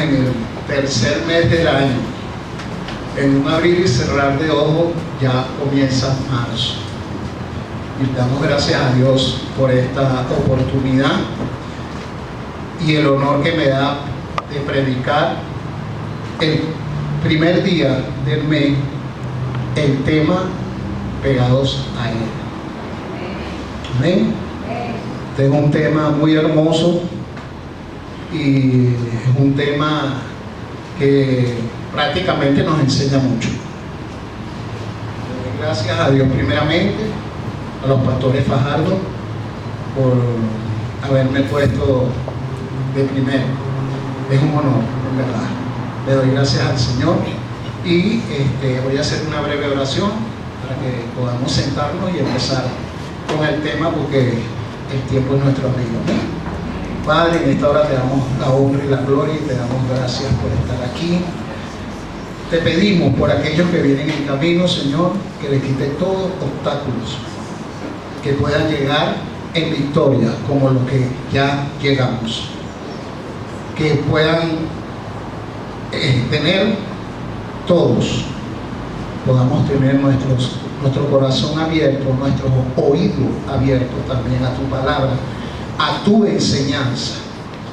en el tercer mes del año. En un abrir y cerrar de ojos ya comienza marzo. Y damos gracias a Dios por esta oportunidad y el honor que me da de predicar el primer día del mes el tema pegados a Él. Amén. Este es un tema muy hermoso y es un tema que prácticamente nos enseña mucho. Gracias a Dios primeramente, a los pastores Fajardo por haberme puesto de primero. Es un honor, en verdad. Le doy gracias al Señor y voy a hacer una breve oración para que podamos sentarnos y empezar con el tema, porque el tiempo es nuestro amigo. Padre, en esta hora te damos la honra y la gloria y te damos gracias por estar aquí. Te pedimos por aquellos que vienen en camino, Señor, que le quite todos obstáculos, que puedan llegar en victoria como los que ya llegamos, que puedan tener todos, podamos tener nuestro corazón abierto, nuestros oídos abiertos también a tu palabra, a tu enseñanza,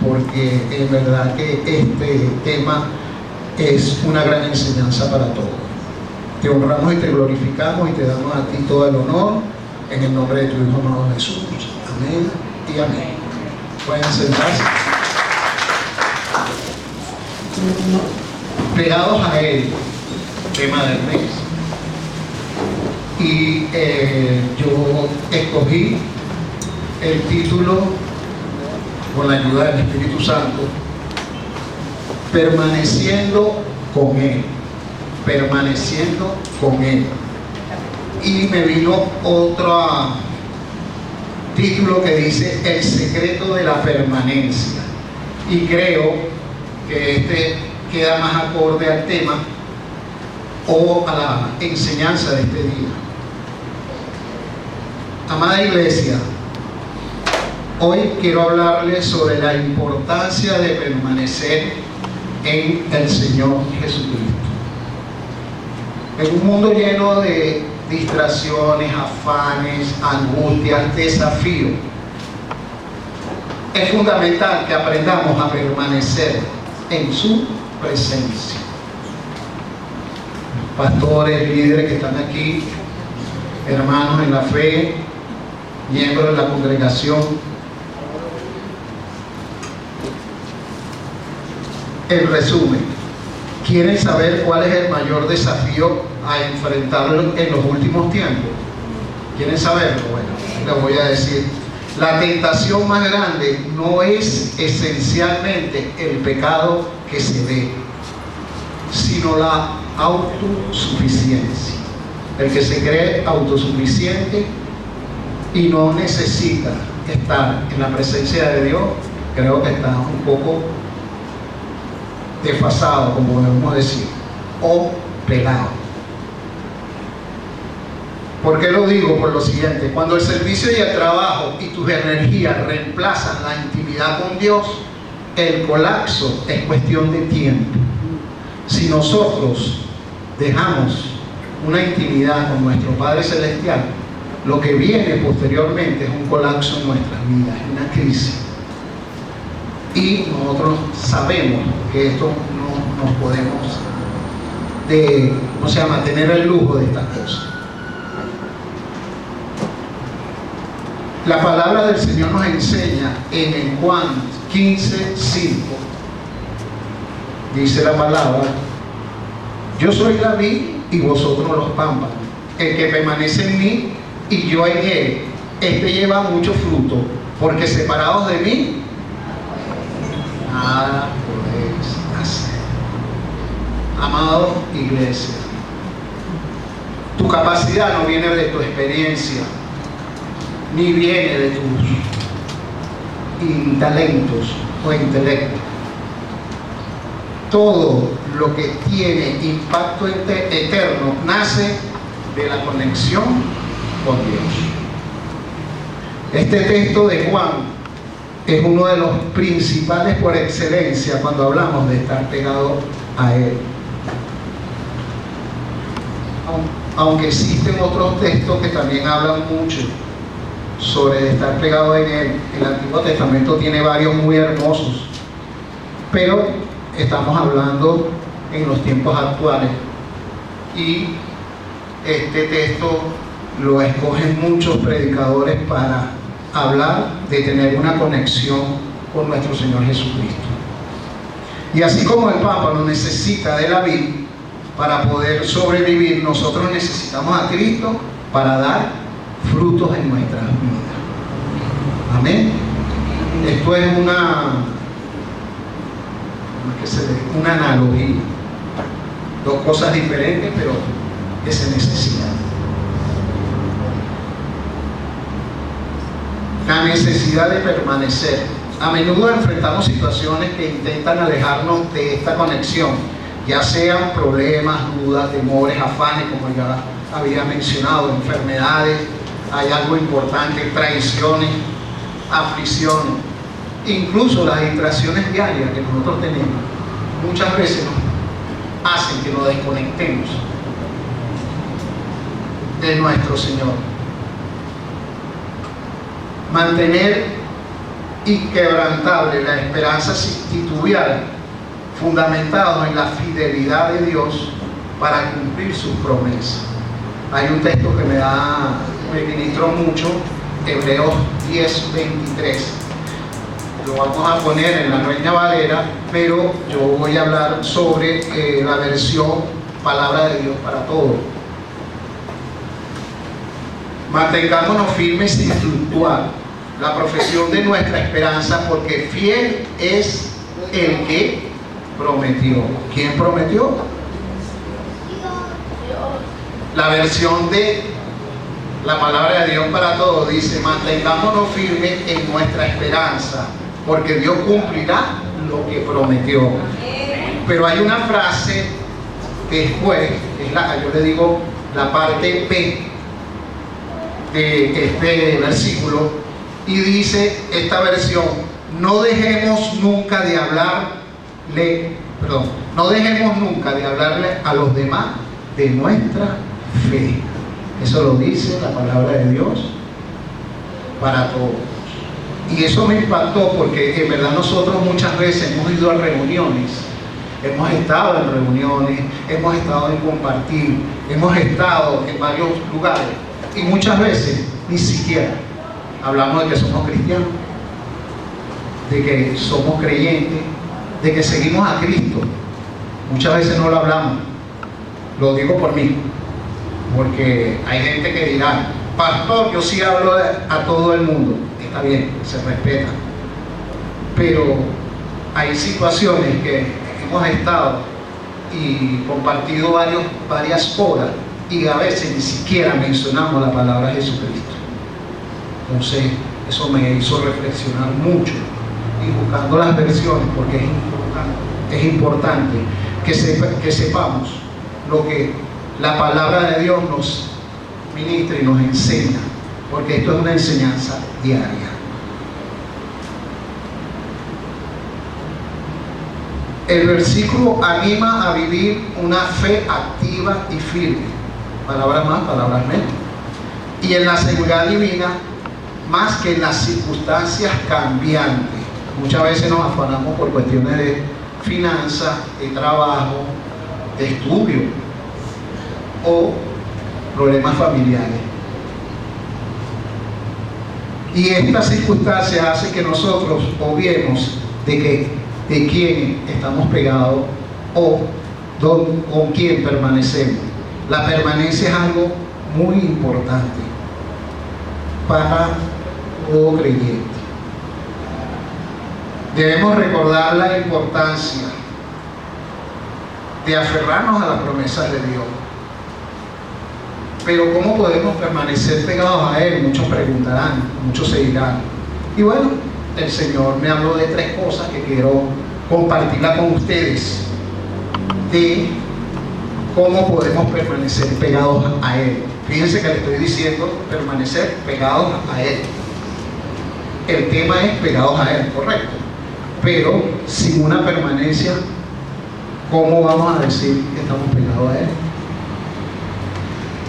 porque es verdad que este tema es una gran enseñanza para todos. Te honramos y te glorificamos y te damos a ti todo el honor en el nombre de tu Hijo amado Jesús. Amén y amén. Pueden sentarse. Pegados a Él, tema del mes. Y yo escogí el título, con la ayuda del Espíritu Santo, permaneciendo con Él. Permaneciendo con Él. Y me vino otro título que dice el secreto de la permanencia. Y creo que este queda más acorde al tema o a la enseñanza de este día. Amada iglesia, hoy quiero hablarles sobre la importancia de permanecer en el Señor Jesucristo. En un mundo lleno de distracciones, afanes, angustias, desafíos, es fundamental que aprendamos a permanecer en su presencia. Pastores, líderes que están aquí, hermanos en la fe, miembros de la congregación, en resumen, ¿quieren saber cuál es el mayor desafío a enfrentarlo en los últimos tiempos? ¿Quieren saberlo? Bueno, les voy a decir. La tentación más grande no es esencialmente el pecado que se ve, sino la autosuficiencia. El que se cree autosuficiente y no necesita estar en la presencia de Dios, creo que está un poco desfasado, como debemos decir, o pegado. ¿Por qué lo digo? Por lo siguiente: cuando el servicio y el trabajo y tus energías reemplazan la intimidad con Dios, el colapso es cuestión de tiempo. Si nosotros dejamos una intimidad con nuestro Padre Celestial, lo que viene posteriormente es un colapso en nuestras vidas, es una crisis. Y nosotros sabemos que esto no nos podemos tener el lujo de estas cosas. La palabra del Señor nos enseña en Juan 15:5. Dice la palabra: yo soy la vid y vosotros los pámpanos. El que permanece en mí y yo en él, este lleva mucho fruto, porque separados de mí nada podéis hacer. Amado iglesia, tu capacidad no viene de tu experiencia, ni viene de tus talentos o intelecto. Todo lo que tiene impacto eterno nace de la conexión con Dios. Este texto de Juan es uno de los principales por excelencia cuando hablamos de estar pegado a Él. Aunque existen otros textos que también hablan mucho sobre estar pegado en Él. El Antiguo Testamento tiene varios muy hermosos, pero estamos hablando en los tiempos actuales, y este texto lo escogen muchos predicadores para hablar de tener una conexión con nuestro Señor Jesucristo. Y así como el Papa lo necesita de la vid para poder sobrevivir, nosotros necesitamos a Cristo para dar frutos en nuestras vidas. Amén. Esto es una analogía, dos cosas diferentes pero que se necesitan. La necesidad de permanecer. A menudo enfrentamos situaciones que intentan alejarnos de esta conexión, ya sean problemas, dudas, temores, afanes, como ya había mencionado, enfermedades, hay algo importante, traiciones, aflicciones, incluso las distracciones diarias que nosotros tenemos, muchas veces nos hacen que nos desconectemos de nuestro Señor. Mantener inquebrantable la esperanza titubear, fundamentados en la fidelidad de Dios para cumplir sus promesas. Hay un texto que me ministró mucho, Hebreos 10:23. Lo vamos a poner en la Reina Valera, pero yo voy a hablar sobre la versión Palabra de Dios para Todos. Mantengámonos firmes sin fluctuar la profesión de nuestra esperanza, porque fiel es el que prometió. ¿Quién prometió? La versión de la Palabra de Dios para Todos dice: mantengámonos firmes en nuestra esperanza, porque Dios cumplirá lo que prometió. Pero hay una frase después, yo le digo la parte B de este versículo, y dice esta versión: no dejemos nunca de hablarle a los demás de nuestra fe. Eso lo dice la Palabra de Dios para todos. Y eso me impactó, porque en verdad nosotros muchas veces hemos ido a reuniones, hemos estado en reuniones, hemos estado en compartir, hemos estado en varios lugares, y muchas veces ni siquiera hablamos de que somos cristianos, de que somos creyentes, de que seguimos a Cristo. Muchas veces no lo hablamos. Lo digo por mí, porque hay gente que dirá: pastor, yo sí hablo a todo el mundo. Está bien, se respeta, pero hay situaciones que hemos estado y compartido varias horas, y a veces ni siquiera mencionamos la palabra Jesucristo. Entonces eso me hizo reflexionar mucho, y buscando las versiones, porque es importante que sepamos lo que la palabra de Dios nos ministra y nos enseña, porque esto es una enseñanza diaria. El versículo anima a vivir una fe activa y firme, palabras más, palabras menos, y en la seguridad divina más que en las circunstancias cambiantes. Muchas veces nos afanamos por cuestiones de finanzas, de trabajo, de estudio o problemas familiares. Y estas circunstancias hacen que nosotros obviemos de quién estamos pegados o con quién permanecemos. La permanencia es algo muy importante para todo creyente. Debemos recordar la importancia de aferrarnos a las promesas de Dios. Pero ¿cómo podemos permanecer pegados a Él? Muchos preguntarán, muchos se dirán. Y bueno, el Señor me habló de 3 cosas que quiero compartirla con ustedes, de cómo podemos permanecer pegados a Él. Fíjense que le estoy diciendo permanecer pegados a Él. el tema es pegados a Él, correcto. Pero sin una permanencia, ¿cómo vamos a decir que estamos pegados a Él?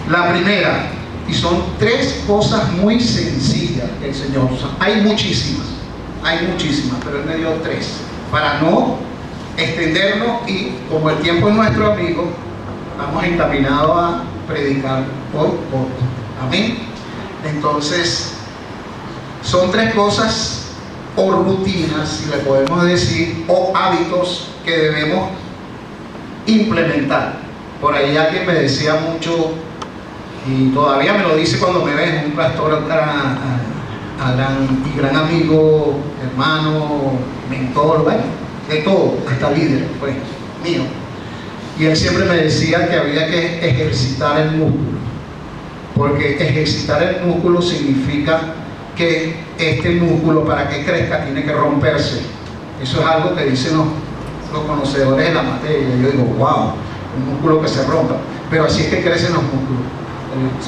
La primera, y son tres cosas muy sencillas que el Señor usa. Hay muchísimas, pero Él me dio tres, para no extendernos, y como el tiempo es nuestro amigo, vamos encaminados a predicar hoy. Amén. Entonces, son tres cosas o rutinas, si le podemos decir, o hábitos que debemos implementar. Por ahí alguien me decía mucho, y todavía me lo dice cuando me ven, un pastor gran amigo, hermano, mentor, bueno, de todo, hasta líder, pues, mío. Y él siempre me decía que había que ejercitar el músculo, porque ejercitar el músculo significa que este músculo, para que crezca, tiene que romperse. Eso es algo que dicen los conocedores de la materia. Yo digo, wow, un músculo que se rompa. Pero así es que crecen los músculos.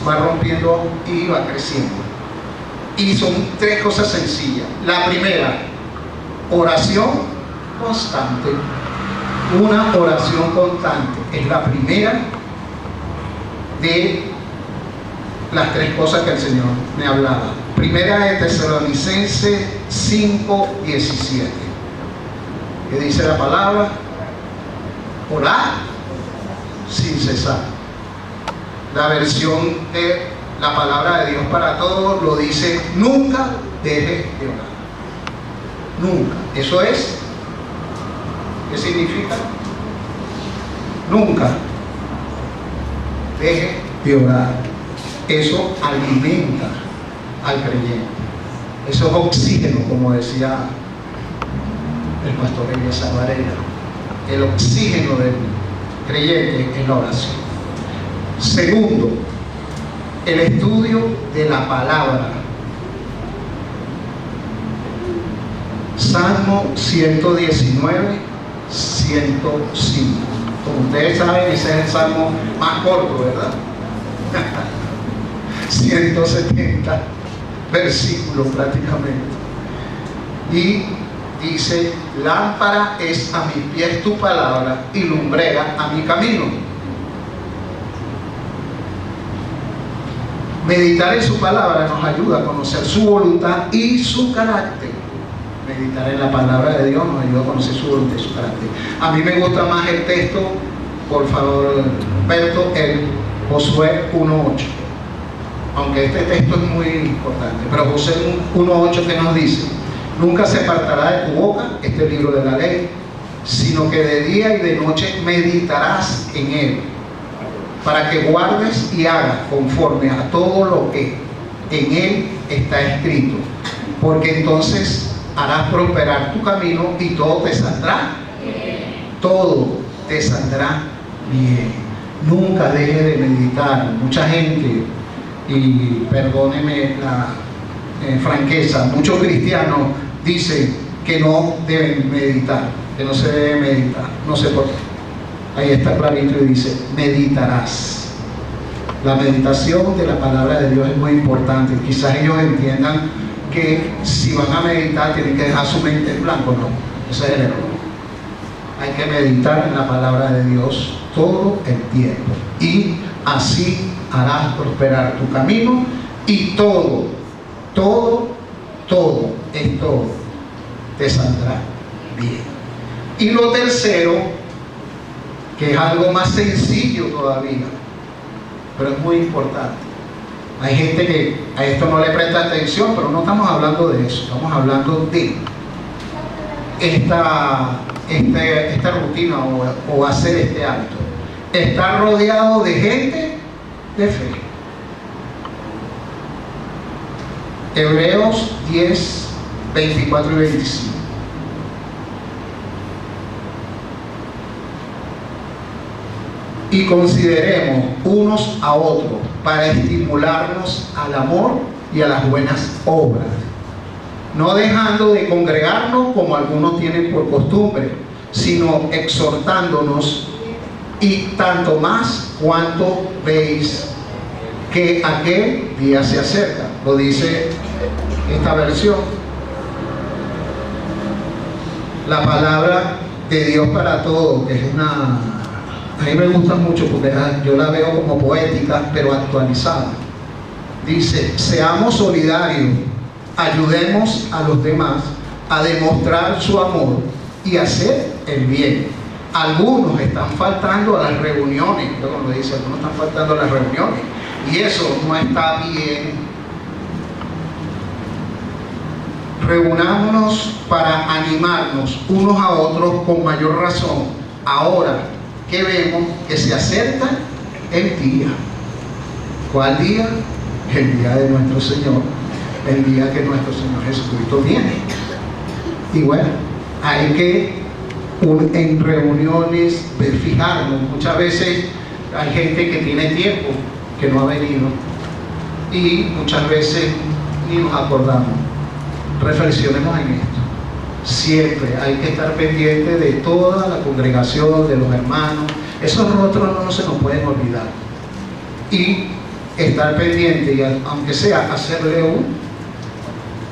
Va rompiendo y va creciendo. Y son tres cosas sencillas. La primera, oración constante. Una oración constante es la primera de las tres cosas que el Señor me hablaba. Primera de Tesalonicenses 5:17, que dice la palabra: orar sin cesar. La versión de la palabra de Dios para todos lo dice: nunca deje de orar. Nunca. Eso es, ¿qué significa? Nunca deje de orar. Eso alimenta al creyente. Eso es oxígeno, como decía el pastor Elías Varela. El oxígeno del creyente es la oración. Segundo, el estudio de la palabra. Salmo 119, 105. Como ustedes saben, ese es el salmo más corto, ¿verdad? 170 versículos prácticamente. Y dice: lámpara es a mis pies tu palabra y lumbrera a mi camino. Meditar en su palabra nos ayuda a conocer su voluntad y su carácter. Meditar en la palabra de Dios nos ayuda a conocer su voluntad y su carácter. A mí me gusta más el texto, por favor, Berto, el Josué 1:8. Aunque este texto es muy importante, pero Josué 1:8, que nos dice: nunca se apartará de tu boca este libro de la ley, sino que de día y de noche meditarás en él, para que guardes y hagas conforme a todo lo que en él está escrito, porque entonces harás prosperar tu camino y todo te saldrá bien. Todo te saldrá bien. Nunca deje de meditar. Mucha gente, y perdóneme la franqueza, muchos cristianos dicen que no deben meditar, que no se debe meditar. No sé por qué. Ahí está clarito y dice: meditarás. La meditación de la palabra de Dios es muy importante. Quizás ellos entiendan que si van a meditar tienen que dejar su mente en blanco. No, ese es el error. Hay que meditar en la palabra de Dios todo el tiempo, y así harás prosperar tu camino, y todo te saldrá bien. Y lo tercero, que es algo más sencillo todavía, pero es muy importante. Hay gente que a esto no le presta atención, pero no estamos hablando de eso. Estamos hablando de esta rutina o hacer este hábito. Estar rodeado de gente de fe. Hebreos 10, 24 y 25. Y consideremos unos a otros para estimularnos al amor y a las buenas obras, no dejando de congregarnos como algunos tienen por costumbre, sino exhortándonos, y tanto más cuanto veis que aquel día se acerca. Lo dice esta versión. La palabra de Dios para todos, que es una... A mí me gusta mucho porque yo la veo como poética, pero actualizada. Dice, seamos solidarios, ayudemos a los demás a demostrar su amor y hacer el bien. Algunos están faltando a las reuniones, luego lo dice, algunos están faltando a las reuniones, y eso no está bien. Reunámonos para animarnos unos a otros con mayor razón, ahora que vemos que se acerca el día. ¿Cuál día? El día de nuestro Señor, el día que nuestro Señor Jesucristo viene. Y bueno, hay que en reuniones fijarnos. Muchas veces hay gente que tiene tiempo que no ha venido y muchas veces ni nos acordamos. Reflexionemos en esto. Siempre hay que estar pendiente de toda la congregación, de los hermanos. Esos rostros no se nos pueden olvidar. Y estar pendiente, y aunque sea hacerle un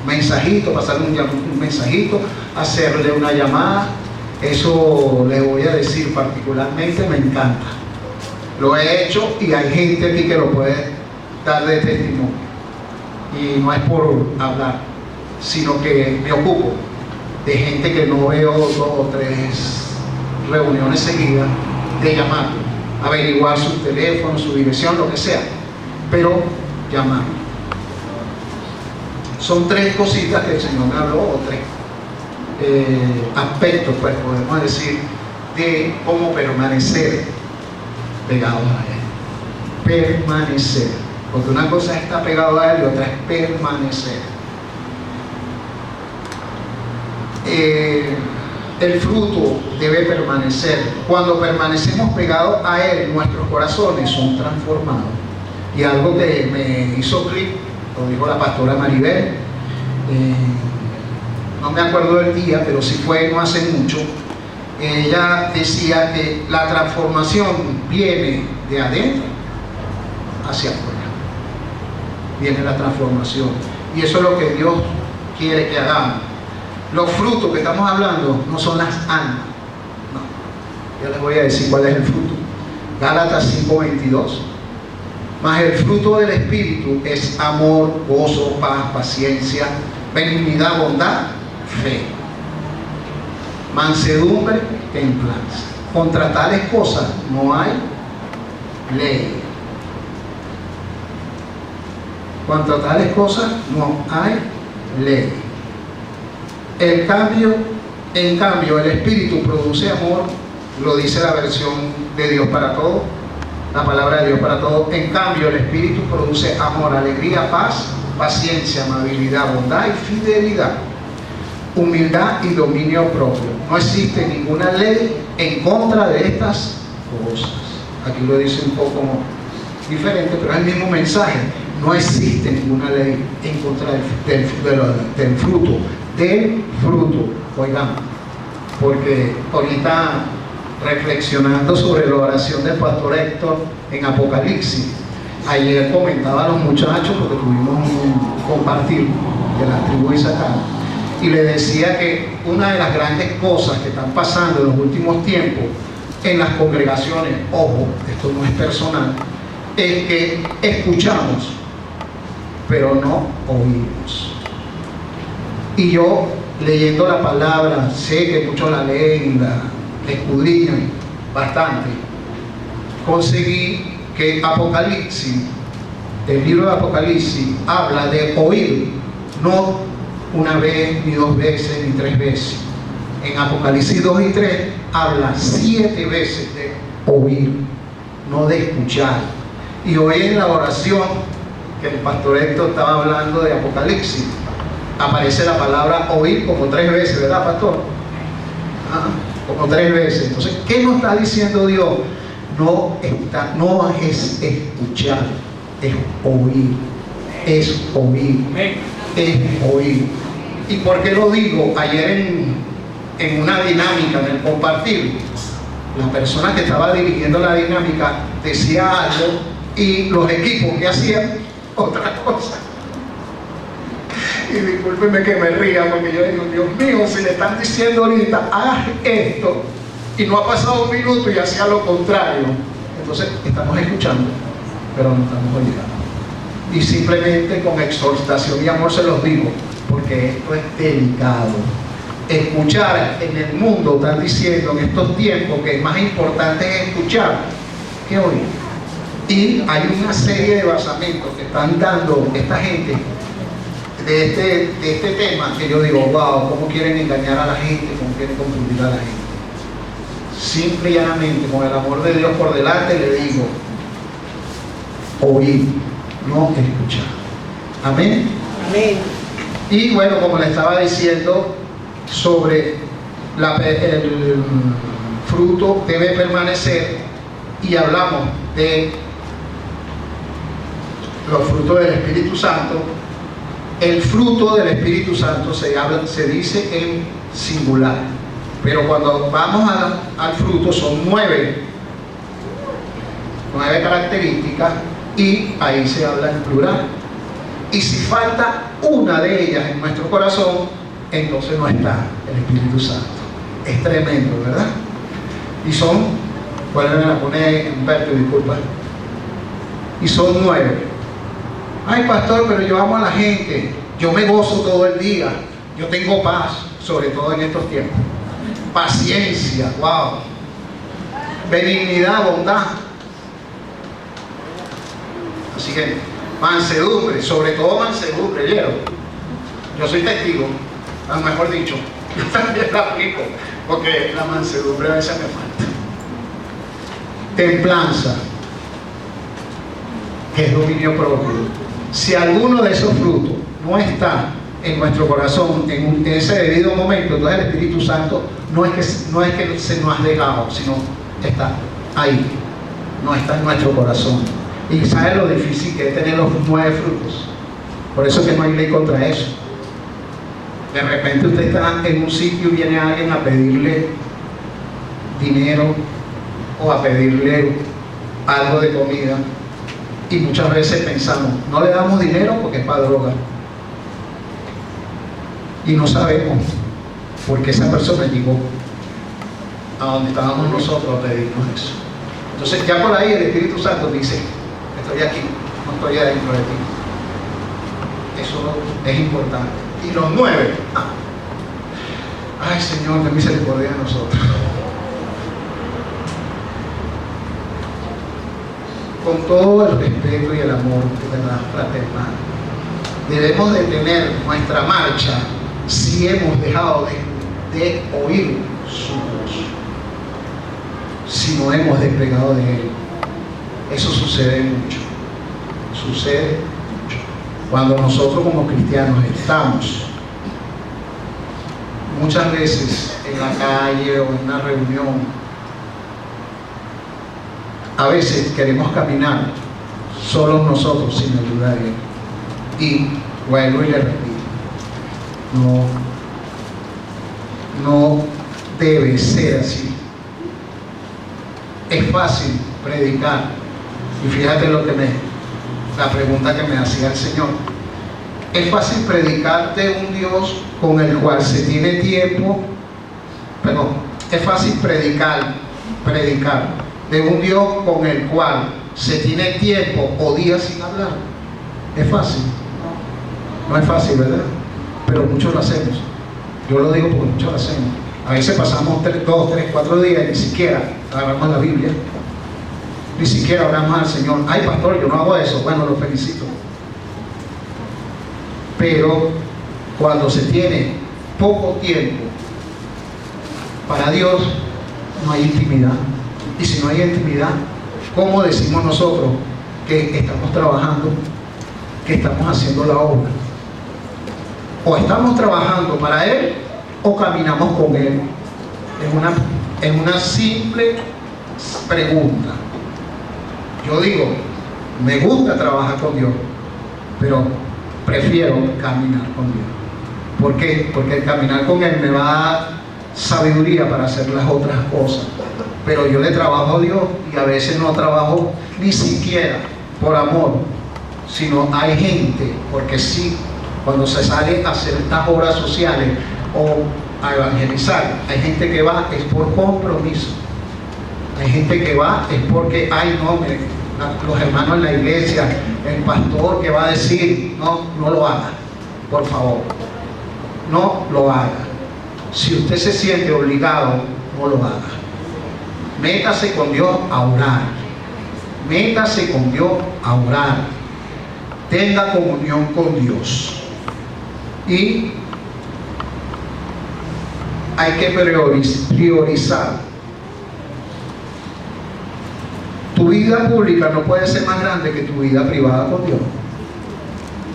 mensajito, pasarle un mensajito, hacerle una llamada. Eso le voy a decir particularmente, me encanta. Lo he hecho y hay gente aquí que lo puede dar de testimonio. Y no es por hablar, sino que me ocupo de gente que no veo 2 o 3 reuniones seguidas, de llamar, averiguar su teléfono, su dirección, lo que sea, pero llamar. Son 3 cositas que el Señor me habló, o 3 aspectos, pues podemos decir, de cómo permanecer pegados a Él. Permanecer, porque una cosa es estar pegado a Él y otra es permanecer. El fruto debe permanecer. Cuando permanecemos pegados a Él, nuestros corazones son transformados. Y algo que me hizo clic, lo dijo la pastora Maribel, no me acuerdo del día, pero sí fue no hace mucho. Ella decía que la transformación viene de adentro hacia afuera. Viene la transformación. Y eso es lo que Dios quiere que hagamos. Los frutos que estamos hablando no son las almas. No. Yo les voy a decir cuál es el fruto. Gálatas 5:22. Mas el fruto del Espíritu es amor, gozo, paz, paciencia, benignidad, bondad, fe, mansedumbre, templanza. Contra tales cosas no hay ley. Contra tales cosas no hay ley. En cambio, el Espíritu produce amor, lo dice la versión de Dios para todos, la palabra de Dios para todos. En cambio, el Espíritu produce amor, alegría, paz, paciencia, amabilidad, bondad y fidelidad, humildad y dominio propio. No existe ninguna ley en contra de estas cosas. Aquí lo dice un poco diferente, pero es el mismo mensaje. No existe ninguna ley en contra del fruto. Del fruto, oigan, porque ahorita reflexionando sobre la oración del pastor Héctor en Apocalipsis, ayer comentaba a los muchachos, porque tuvimos un compartir de la tribu de Isaacar, y le decía que una de las grandes cosas que están pasando en los últimos tiempos en las congregaciones, ojo, esto no es personal, es que escuchamos, pero no oímos. Y yo, leyendo la palabra, sé que muchos la leen, la escudriñan bastante, conseguí que Apocalipsis, el libro de Apocalipsis, habla de oír, no una vez, ni 2 veces, ni 3 veces. En Apocalipsis 2 y 3 habla 7 veces de oír, no de escuchar. Y hoy en la oración que el pastor Héctor estaba hablando de Apocalipsis, aparece la palabra oír como 3 veces, ¿verdad, pastor? Como 3 veces. Entonces, ¿qué nos está diciendo Dios? No es escuchar, es oír. Es oír. Es oír. ¿Y por qué lo digo? Ayer en una dinámica, en el compartir, la persona que estaba dirigiendo la dinámica decía algo y los equipos que hacían otra cosa. Y discúlpenme que me ría, porque yo digo, Dios mío, si le están diciendo ahorita, haz esto, y no ha pasado un minuto y hacía lo contrario. Entonces, estamos escuchando, pero no estamos oyendo. Y simplemente con exhortación y amor se los digo, porque esto es delicado. Escuchar en el mundo, están diciendo en estos tiempos que es más importante es escuchar que oír. Y hay una serie de basamentos que están dando esta gente de este tema, que yo digo, wow, cómo quieren engañar a la gente, cómo quieren confundir a la gente. Simple y llanamente, con el amor de Dios por delante, le digo, oír, no escuchar. Amén. Amén. Y bueno, como le estaba diciendo, sobre el fruto debe permanecer, y hablamos de los frutos del Espíritu Santo. El fruto del Espíritu Santo se dice en singular, pero cuando vamos al fruto son 9 características, y ahí se habla en plural. Y si falta una de ellas en nuestro corazón, entonces no está el Espíritu Santo. Es tremendo, ¿verdad? Y son, bueno, me la pone Humberto, disculpa. Y son 9. Ay, pastor, pero yo amo a la gente, yo me gozo todo el día, yo tengo paz, sobre todo en estos tiempos. Paciencia, wow. Benignidad, bondad. Así que, mansedumbre, sobre todo mansedumbre, ¿vieron? Yo soy testigo, a lo mejor dicho, yo también la aplico, porque la mansedumbre a veces me falta. Templanza, que es dominio propio. Si alguno de esos frutos no está en nuestro corazón en ese debido momento, entonces el Espíritu Santo no es que se nos ha dejado, sino está ahí, no está en nuestro corazón. Y sabe lo difícil que es tener los 9 frutos. Por eso es que no hay ley contra eso. De repente usted está en un sitio y viene alguien a pedirle dinero o a pedirle algo de comida, y muchas veces pensamos, no le damos dinero porque es para droga, y no sabemos por qué esa persona llegó a donde estábamos nosotros a pedirnos eso. Entonces ya por ahí el Espíritu Santo dice, estoy aquí, no estoy adentro de ti. Eso es importante. Y los 9, ay Señor, ten misericordia de nosotros. Con todo el respeto y el amor de la fraternal, debemos de tener nuestra marcha si hemos dejado de oír su voz, si no hemos despegado de él. Eso sucede mucho, cuando nosotros como cristianos estamos muchas veces en la calle o en una reunión. A veces queremos caminar solos nosotros sin ayuda de él. Y vuelvo y le repito, no debe ser así. Es fácil predicar, y fíjate la pregunta que me hacía el Señor. Es fácil predicar de un Dios con el cual se tiene tiempo, perdón, es fácil predicar de un Dios con el cual se tiene tiempo o días sin hablar. ¿Es fácil? No es fácil, ¿verdad? Pero muchos lo hacemos. Yo lo digo porque muchos lo hacemos. A veces pasamos 2, 3, 4 días y ni siquiera agarramos la Biblia, ni siquiera oramos al Señor. Ay, pastor, yo no hago eso. Bueno, lo felicito. Pero cuando se tiene poco tiempo para Dios, no hay intimidad. Y si no hay intimidad, ¿cómo decimos nosotros que estamos trabajando, que estamos haciendo la obra? O estamos trabajando para Él o caminamos con Él. Es una simple pregunta. Yo digo, me gusta trabajar con Dios, pero prefiero caminar con Dios. ¿Por qué? Porque el caminar con Él me va a dar sabiduría para hacer las otras cosas. Pero yo le trabajo a Dios, y a veces no trabajo ni siquiera por amor, sino hay gente, porque sí, Cuando se sale a hacer estas obras sociales o a evangelizar, hay gente que va es por compromiso. Hay gente que va es porque, ay no, los hermanos en la iglesia, el pastor que va a decir, no lo haga, por favor, no lo haga. Si usted se siente obligado, no lo haga. Métase con Dios a orar. Métase con Dios a orar. Tenga comunión con Dios. Y hay que priorizar. Tu vida pública no puede ser más grande que tu vida privada con Dios.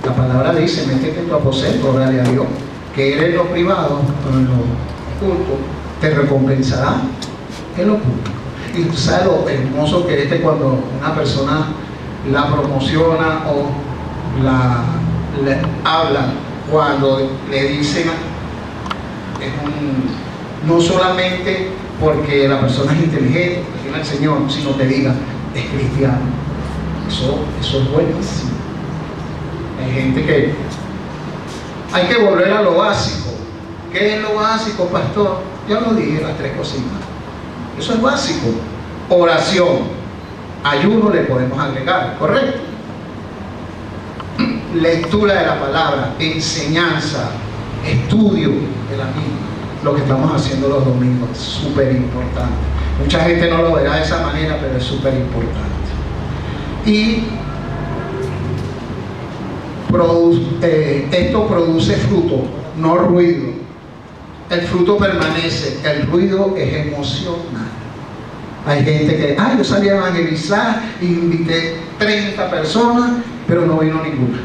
La palabra dice, métete en tu aposento, órale a Dios, que Él en lo privado, en lo oculto, te recompensará en lo público. Y tú sabes lo hermoso que es cuando una persona la promociona o le habla, cuando le dicen, no solamente porque la persona es inteligente, tiene el Señor, sino te diga, es cristiano. Eso es buenísimo. Hay gente que hay que volver a lo básico. ¿Qué es lo básico, pastor? Ya lo dije, las 3 cositas. Eso es básico. Oración, ayuno le podemos agregar, ¿correcto? Lectura de la palabra, enseñanza, estudio de la misma. Lo que estamos haciendo los domingos es súper importante. Mucha gente no lo verá de esa manera, pero es súper importante. Y esto produce fruto, no ruido. El fruto permanece, el ruido es emocional. Hay gente que, yo salí a evangelizar, invité 30 personas, pero no vino ninguna.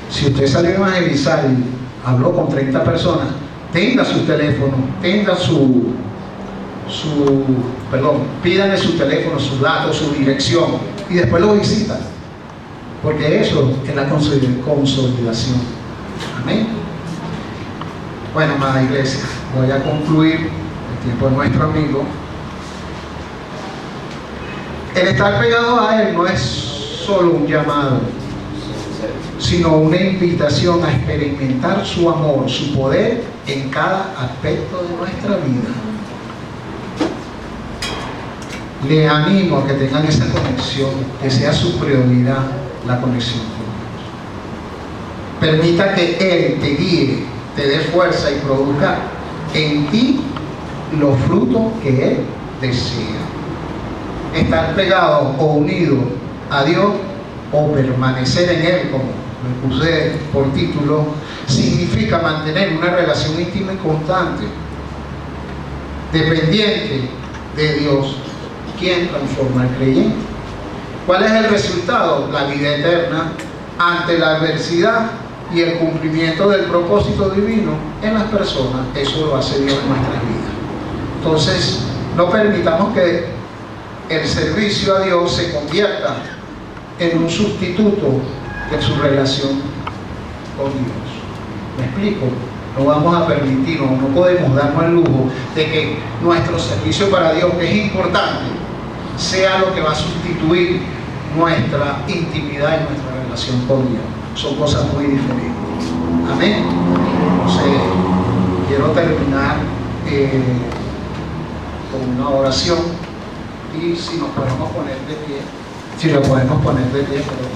Si usted salió a evangelizar y habló con 30 personas, tenga su teléfono, tenga pídale su teléfono, sus datos, su dirección, y después lo visitan, porque eso es la consolidación. Amén. Bueno, amada iglesia, voy a concluir el tiempo de nuestro amigo. El estar pegado a Él no es solo un llamado, sino una invitación a experimentar su amor, su poder en cada aspecto de nuestra vida. Le animo a que tengan esa conexión, que sea su prioridad la conexión con Dios. Permita que Él te guíe, te dé fuerza y produzca en ti los frutos que Él desea. Estar pegado o unido a Dios o permanecer en Él, como me puse por título, significa mantener una relación íntima y constante, dependiente de Dios, quien transforma al creyente. ¿Cuál es el resultado? La vida eterna ante la adversidad y el cumplimiento del propósito divino en las personas. Eso lo hace Dios en nuestras vidas. Entonces, no permitamos que el servicio a Dios se convierta en un sustituto de su relación con Dios. ¿Me explico? No vamos a permitir, o no podemos darnos el lujo de que nuestro servicio para Dios, que es importante, sea lo que va a sustituir nuestra intimidad y nuestra relación con Dios. Son cosas muy diferentes. Amén. Entonces, quiero terminar con una oración, y si nos podemos poner de pie, pero